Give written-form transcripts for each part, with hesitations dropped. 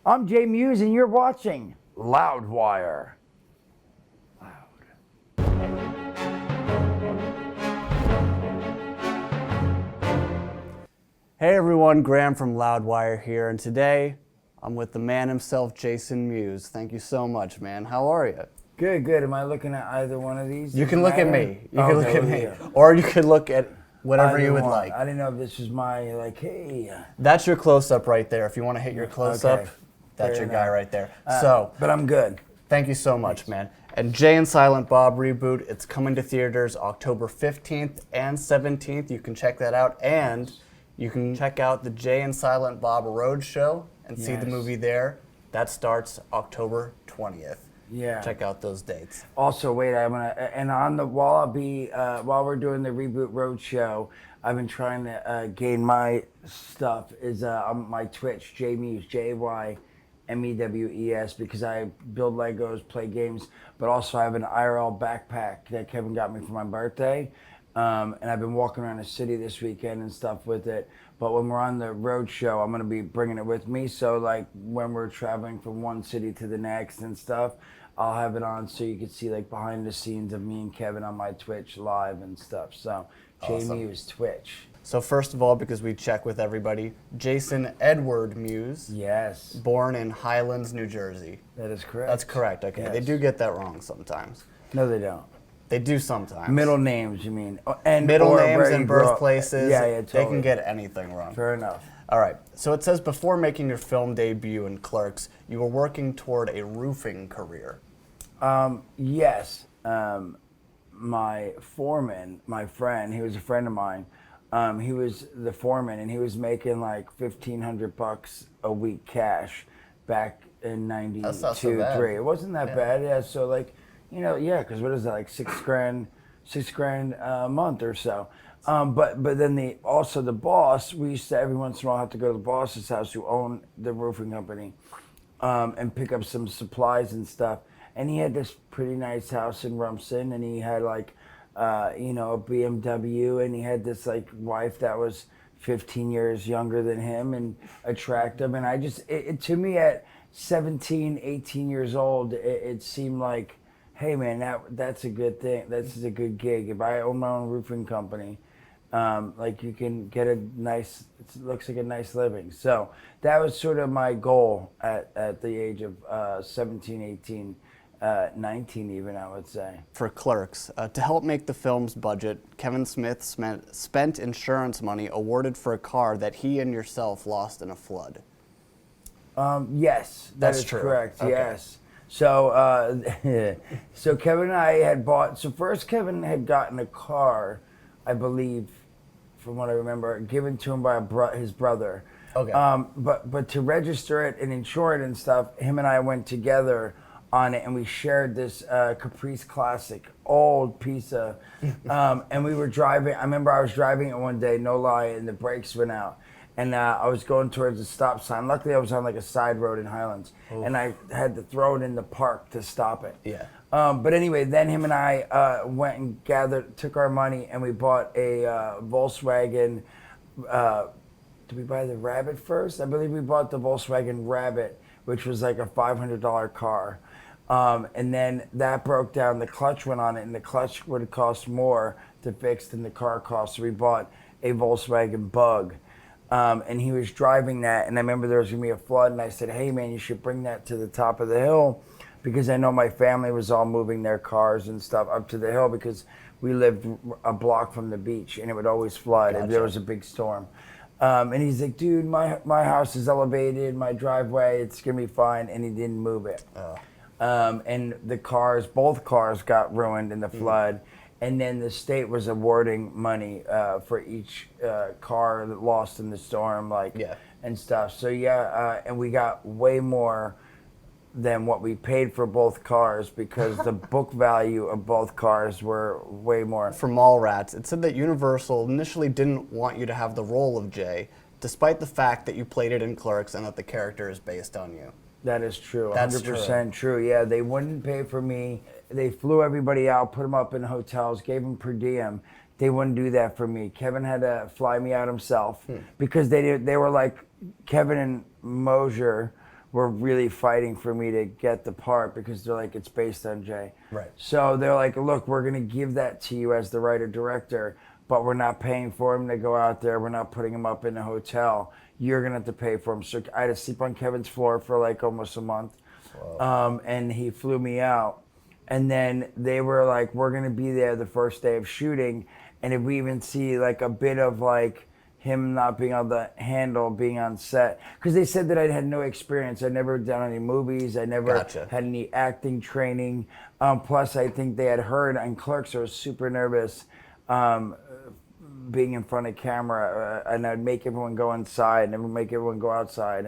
I'm Jay Mewes, and you're watching Loudwire. Hey everyone, Graham from Loudwire here, and today I'm with the man himself, Jason Mewes. Thank you so much, man. How are you? Good, good. Am I looking at either one of these? You can look at me. You can look at me. Or you could look at whatever you would like. I didn't know if this was my, hey. That's your close-up right there. If you want to hit your close-up, that's your guy right there. But I'm good. Thank you so much, man. And Jay and Silent Bob Reboot, it's coming to theaters October 15th and 17th. You can check that out. And you can check out the Jay and Silent Bob Roadshow and see the movie there. That starts October 20th. Yeah. Check out those dates. Also, wait, I'm gonna while we're doing the Reboot Roadshow, I've been trying to gain my stuff on my Twitch, Jay Mewes, JayMewes, because I build Legos, play games, but also I have an IRL backpack that Kevin got me for my birthday. And I've been walking around the city this weekend and stuff with it. But when we're on the road show, I'm going to be bringing it with me. So, like, when we're traveling from one city to the next and stuff, I'll have it on so you can see, like, behind the scenes of me and Kevin on my Twitch live and stuff. So, Jay Mewes, Twitch. So, first of all, because we check with everybody, Jason Edward Mewes. Yes. Born in Highlands, New Jersey. That is correct. That's correct. Okay. Yes. They do get that wrong sometimes. No, they don't. They do sometimes. Middle names, you mean? And middle names and birthplaces. Yeah, totally. They can get anything wrong. Fair enough. All right. So it says before making your film debut in Clerks, you were working toward a roofing career. Yes. My foreman, my friend, he was a friend of mine. He was the foreman, and he was making like $1,500 a week cash back in '92, That's not so bad. '93. It wasn't that bad. Yeah. So like. Because what is that, like $6,000 a month or so. But then the boss, we used to every once in a while have to go to the boss's house who owned the roofing company and pick up some supplies and stuff. And he had this pretty nice house in Rumson, and he had like, a BMW, and he had this like wife that was 15 years younger than him and attractive. And I just, to me at 17, 18 years old, it seemed like, hey man, that's a good thing. That's a good gig. If I own my own roofing company, you can get it looks like a nice living. So that was sort of my goal at the age of 17, 18, 19 even, I would say. For Clerks, to help make the film's budget, Kevin Smith spent insurance money awarded for a car that he and yourself lost in a flood. Yes, That's is true. Correct. Okay. Yes. So, so Kevin and I had bought. So first, Kevin had gotten a car, I believe, from what I remember, given to him by his brother. Okay. But to register it and insure it and stuff, him and I went together on it, and we shared this Caprice Classic, old piece of, and we were driving. I remember I was driving it one day, no lie, and the brakes went out. And I was going towards the stop sign. Luckily, I was on like a side road in Highlands, and I had to throw it in the park to stop it. Yeah. But anyway, then him and I went and took our money, and we bought a Volkswagen. Did we buy the Rabbit first? I believe we bought the Volkswagen Rabbit, which was like a $500 car. And then that broke down. The clutch went on it, and the clutch would cost more to fix than the car cost. So we bought a Volkswagen Bug. And he was driving that, and I remember there was going to be a flood, and I said, hey, man, you should bring that to the top of the hill, because I know my family was all moving their cars and stuff up to the hill, because we lived a block from the beach, and it would always flood if there was a big storm. And he's like, dude, my house is elevated, my driveway, it's going to be fine, and he didn't move it. And both cars got ruined in the flood. And then the state was awarding money for each car that lost in the storm, and stuff. So and we got way more than what we paid for both cars, because the book value of both cars were way more. For Mallrats, it said that Universal initially didn't want you to have the role of Jay, despite the fact that you played it in Clerks and that the character is based on you. That is true. That's 100% true. Yeah, they wouldn't pay for me. They flew everybody out, put them up in hotels, gave them per diem. They wouldn't do that for me. Kevin had to fly me out himself because they were like, Kevin and Mosier were really fighting for me to get the part because they're like, it's based on Jay. Right. So they're like, look, we're going to give that to you as the writer-director, but we're not paying for him to go out there. We're not putting him up in a hotel. You're going to have to pay for him. So I had to sleep on Kevin's floor for like almost a month. And he flew me out. And then they were like, we're going to be there the first day of shooting. And if we even see like a bit of like him not being able to handle being on set, because they said that I had no experience. I'd never done any movies. I never had any acting training. Plus, I think they had heard on Clerks I was super nervous being in front of camera, and I'd make everyone go inside and make everyone go outside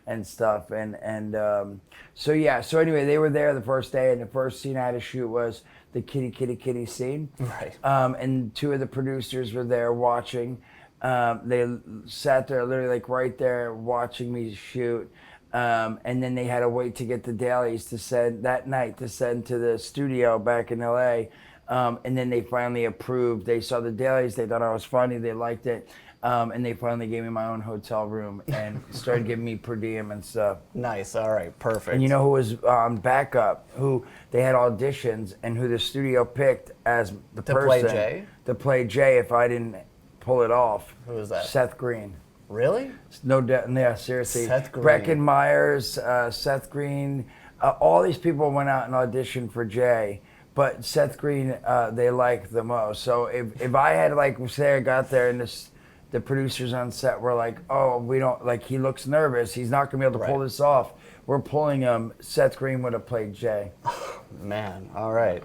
and stuff. So anyway, they were there the first day, and the first scene I had to shoot was the kitty scene. Right. And two of the producers were there watching. They sat there literally like right there watching me shoot. And then they had to wait to get the dailies to send that night to send to the studio back in LA. And then they finally approved. They saw the dailies. They thought I was funny. They liked it. And they finally gave me my own hotel room and started giving me per diem and stuff. Nice. All right. Perfect. And you know who was backup? Who they had auditions and who the studio picked as the person play Jay? To play Jay if I didn't pull it off. Who was that? Seth Green. Really? No doubt. Yeah, seriously. Seth Green. Breckin Myers, Seth Green. All these people went out and auditioned for Jay. But Seth Green, they liked the most. So if I had like say I got there and the producers on set were like, oh, we don't like he looks nervous. He's not gonna be able to pull this off. We're pulling him. Seth Green would have played Jay. Man, all right.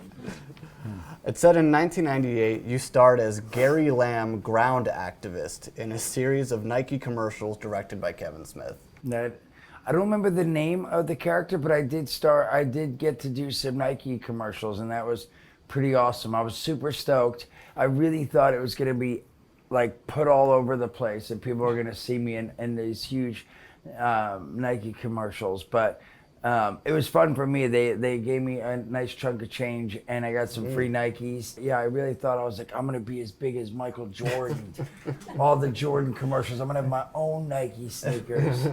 It said in 1998 you starred as Gary Lamb, ground activist, in a series of Nike commercials directed by Kevin Smith. I don't remember the name of the character, but I did get to do some Nike commercials, and that was pretty awesome. I was super stoked. I really thought it was going to be like put all over the place, and people were going to see me in these huge Nike commercials. But it was fun for me. They gave me a nice chunk of change, and I got some free Nikes. Yeah, I really thought I was like, I'm going to be as big as Michael Jordan. All the Jordan commercials. I'm going to have my own Nike sneakers.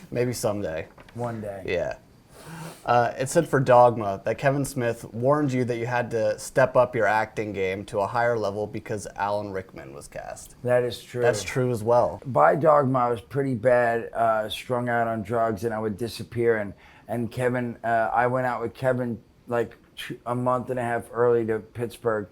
Maybe someday. One day. Yeah. It said for Dogma that Kevin Smith warned you that you had to step up your acting game to a higher level because Alan Rickman was cast. That is true. That's true as well. By Dogma, I was pretty bad, strung out on drugs, and I would disappear. And Kevin, I went out with Kevin like a month and a half early to Pittsburgh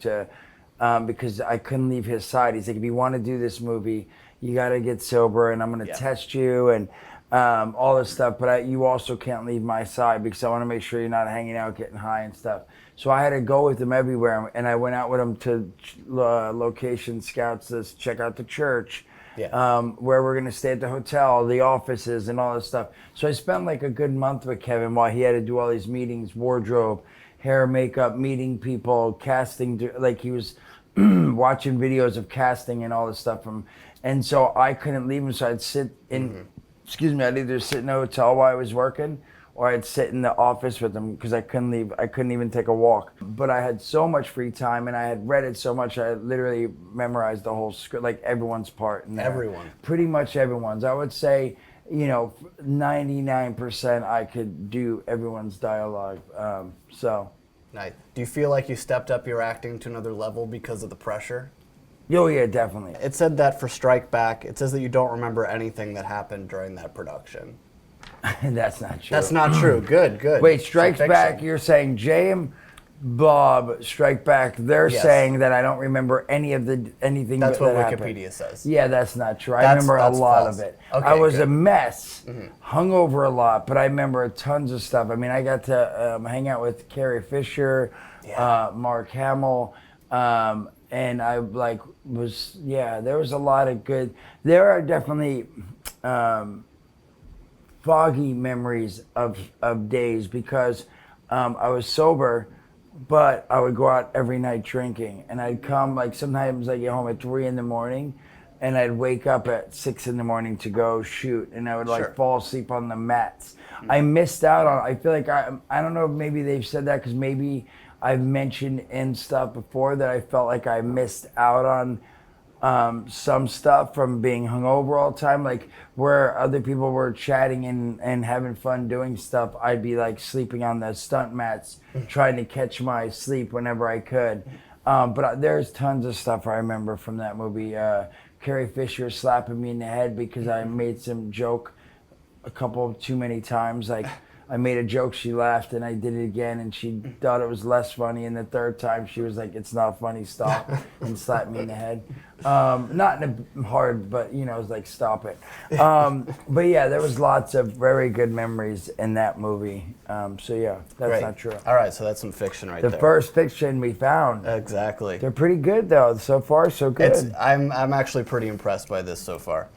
because I couldn't leave his side. He's like, if you want to do this movie, you got to get sober, and I'm going to test you and all this stuff. But you also can't leave my side because I want to make sure you're not hanging out, getting high and stuff. So I had to go with him everywhere, and I went out with him to location scouts to check out the church. Where we're going to stay at the hotel, the offices, and all this stuff. So I spent like a good month with Kevin while he had to do all these meetings, wardrobe, hair, makeup, meeting people, casting. Like he was watching videos of casting and all this stuff. And so I couldn't leave him. So I'd sit in, I'd either sit in a hotel while I was working, or I'd sit in the office with him because I couldn't leave. I couldn't even take a walk. But I had so much free time, and I had read it so much. I literally memorized the whole script, like everyone's part in there. Everyone. Pretty much everyone's. I would say, 99% I could do everyone's dialogue. Nice. Do you feel like you stepped up your acting to another level because of the pressure? Oh yeah, definitely. It said that for Strike Back, it says that you don't remember anything that happened during that production. That's not true. That's not true. Good. Wait, Strikes Back, you're saying Jay and Bob Strike Back, they're saying that I don't remember anything That's what that Wikipedia happened. says. Yeah, that's not true. I remember a lot of it. Okay, I was good. a mess, hung over a lot, but I remember tons of stuff. I mean, I got to hang out with Carrie Fisher, Mark Hamill, and I there was a lot of good, there are definitely foggy memories of days because I was sober, but I would go out every night drinking, and I'd come sometimes I get home at 3 a.m. and I'd wake up at 6 a.m. to go shoot, and I would fall asleep on the mats. I missed out on. I feel like I don't know if maybe they've said that because maybe I've mentioned in stuff before that I felt like I missed out on some stuff from being hungover all the time, like where other people were chatting and having fun doing stuff, I'd be like sleeping on the stunt mats, trying to catch my sleep whenever I could. But there's tons of stuff I remember from that movie. Carrie Fisher slapping me in the head because I made some joke a couple too many times. Like I made a joke, she laughed, and I did it again, and she thought it was less funny. And the third time, she was like, "It's not funny, stop," and slapped me in the head. Not in a hard, but it was like, "Stop it." But yeah, there was lots of very good memories in that movie. So yeah, that's Great. not true. All right, so that's some fiction right there. The first fiction we found. Exactly. They're pretty good though. So far, so good. I'm actually pretty impressed by this so far.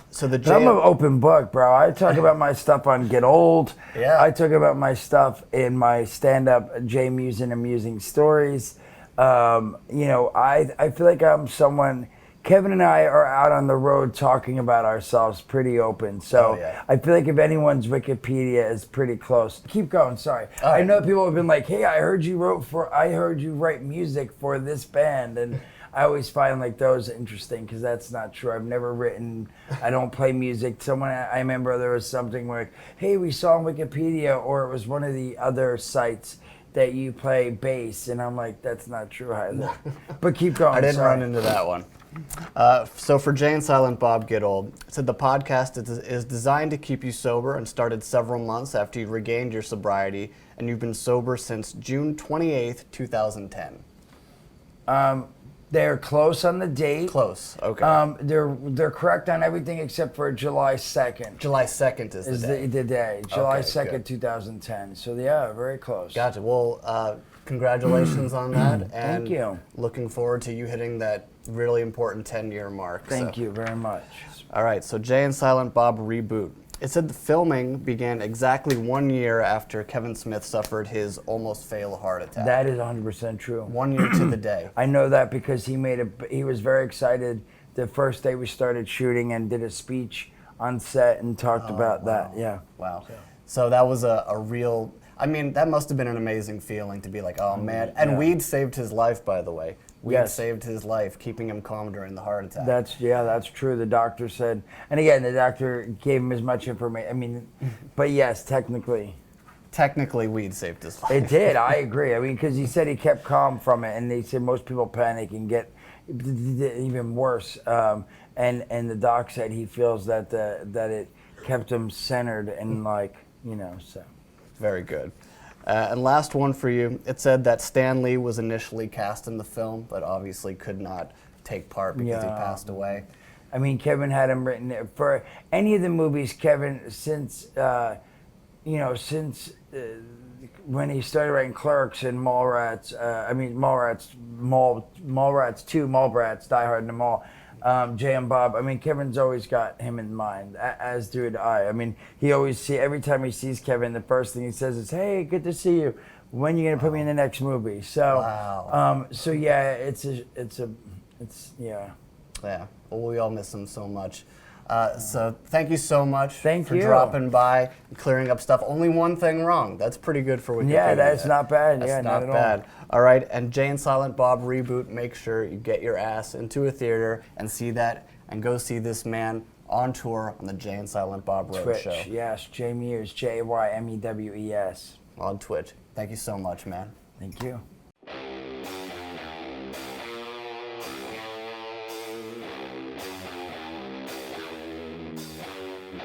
So the I'm an open book, bro. I talk about my stuff on Get Old. Yeah. I talk about my stuff in my stand-up J Mewes and Amusing Stories. I feel like I'm someone. Kevin and I are out on the road talking about ourselves pretty open. So I feel like if anyone's Wikipedia is pretty close. Keep going. Sorry. I know people have been like, "Hey, I heard you write music for this band," and I always find like those interesting because that's not true. I've never written. I don't play music. I remember there was something where, "Hey, we saw on Wikipedia," or it was one of the other sites that you play bass, and I'm like, that's not true either. But keep going. I didn't run into that one. So for Jay and Silent Bob Get Old, it said the podcast is designed to keep you sober and started several months after you regained your sobriety, and you've been sober since June 28th, 2010. They're close on the date. Close, okay. They're correct on everything except for July 2nd. July 2nd is The day. July Okay, 2nd, good. 2010. So yeah, very close. Gotcha. Well, congratulations on that. And Thank you. Looking forward to you hitting that really important 10-year mark. Thank you very much. All right, so Jay and Silent Bob Reboot. It said the filming began exactly 1 year after Kevin Smith suffered his almost fatal heart attack. That is 100% true. 1 year to the day. I know that because he was very excited the first day we started shooting and did a speech on set and talked about that. Yeah. Wow. So that was a real, I mean, that must have been an amazing feeling to be like, oh man. And weed saved his life, by the way. Weed saved his life, keeping him calm during the heart attack. That's true. The doctor said, and again, the doctor gave him as much information. I mean, but yes, technically. Technically, weed saved his life. It did. I agree. I mean, because he said he kept calm from it, and they said most people panic and get even worse. And the doc said he feels that it kept him centered and so. Very good. And last one for you. It said that Stan Lee was initially cast in the film, but obviously could not take part because he passed away. I mean, Kevin had him written for any of the movies. Kevin, since when he started writing Clerks and Mallrats, Mallrats 2, Mallrats, Die Hard in the Mall, Jay and Bob. I mean, Kevin's always got him in mind, as do I. I mean, every time he sees Kevin, the first thing he says is, "Hey, good to see you. When are you gonna put me in the next movie?" So, so yeah, yeah. Yeah. Well, we all miss him so much. So thank you so much for you. dropping by and clearing up stuff. Only one thing wrong. That's pretty good for Wikipedia. Yeah, that's not bad. That's yeah, not at bad. All right, and Jay and Silent Bob Reboot, make sure you get your ass into a theater and see that, and go see this man on tour on the Jay and Silent Bob Road Show. Yes, Jay Mewes, Jymewes. On Twitch. Thank you so much, man. Thank you.